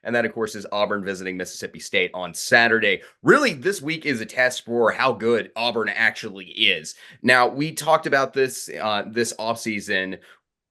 And that, of course, is Auburn visiting Mississippi State on Saturday. Really, this week is a test for how good Auburn actually is. Now, we talked about this this offseason.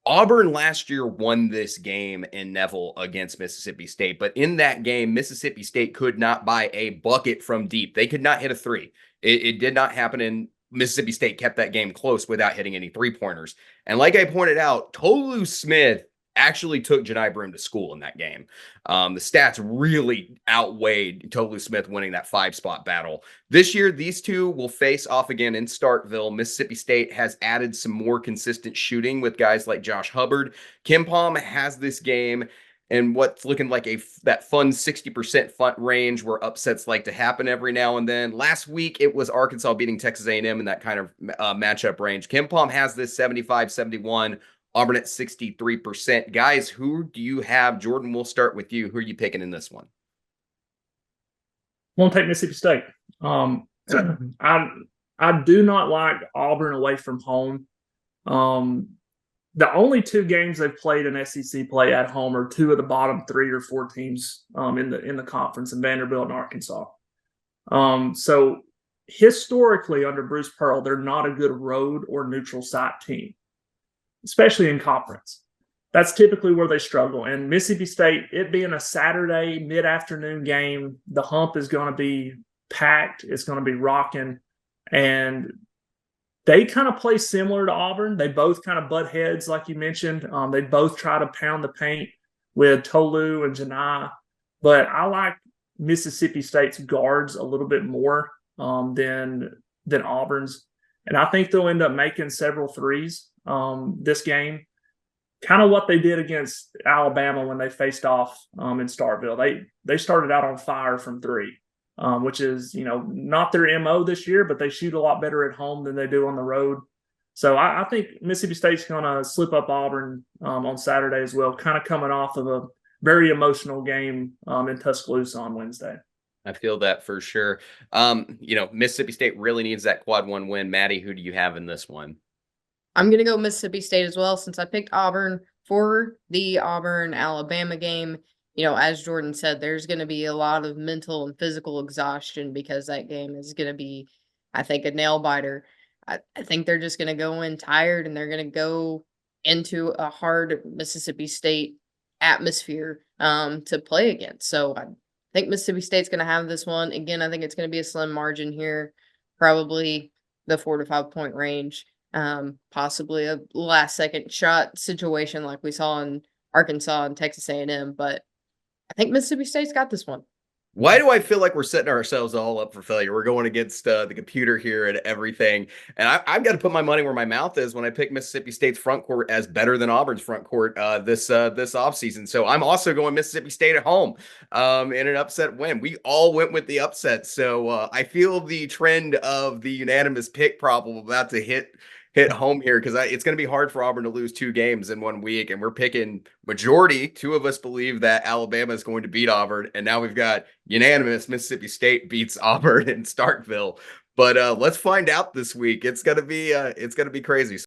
Auburn last year won this game in Neville against Mississippi State, but in that game, Mississippi State could not buy a bucket from deep. They could not hit a three. It did not happen, and Mississippi State kept that game close without hitting any three-pointers. And like I pointed out, Tolu Smith actually took Jedi Broom to school in that game. The stats really outweighed Tolu Smith winning that 5-spot battle. This year, these two will face off again in Starkville. Mississippi State has added some more consistent shooting with guys like Josh Hubbard. Kim has this game and what's looking like that fun 60% fun range where upsets like to happen every now and then. Last week, it was Arkansas beating Texas A&M in that kind of matchup range. Kim has this 75-71. Auburn at 63%. Guys, who do you have? Jordan, we'll start with you. Who are you picking in this one? Won't take Mississippi State. I do not like Auburn away from home. The only two games they've played in SEC play at home are two of the bottom 3 or 4 teams in the conference, in Vanderbilt and Arkansas. So historically, under Bruce Pearl, they're not a good road or neutral site team, especially in conference. That's typically where they struggle. And Mississippi State, it being a Saturday mid-afternoon game, the hump is going to be packed. It's going to be rocking. And they kind of play similar to Auburn. They both kind of butt heads, like you mentioned. They both try to pound the paint with Tolu and Janai. But I like Mississippi State's guards a little bit more than Auburn's. And I think they'll end up making several threes this game. Kind of what they did against Alabama when they faced off in Starkville. They started out on fire from 3, which is, not their MO this year, but they shoot a lot better at home than they do on the road. So I think Mississippi State's going to slip up Auburn on Saturday as well, kind of coming off of a very emotional game in Tuscaloosa on Wednesday. I feel that for sure. Mississippi State really needs that quad 1 win. Maddie, who do you have in this one? I'm going to go Mississippi State as well, since I picked Auburn for the Auburn-Alabama game. As Jordan said, there's going to be a lot of mental and physical exhaustion because that game is going to be, I think, a nail-biter. I think they're just going to go in tired, and they're going to go into a hard Mississippi State atmosphere to play against. So I think Mississippi State's going to have this one. Again, I think it's going to be a slim margin here, probably the 4 to 5 point range. Possibly a last-second shot situation like we saw in Arkansas and Texas A&M, but I think Mississippi State's got this one. Why do I feel like we're setting ourselves all up for failure? We're going against the computer here and everything, and I've got to put my money where my mouth is when I pick Mississippi State's front court as better than Auburn's front court this offseason. So I'm also going Mississippi State at home in an upset win. We all went with the upset, so I feel the trend of the unanimous pick problem about to hit home here, because it's going to be hard for Auburn to lose 2 games in 1 week, and we're picking majority. 2 of us believe that Alabama is going to beat Auburn, and now we've got unanimous Mississippi State beats Auburn in Starkville. But let's find out this week. It's gonna be crazy.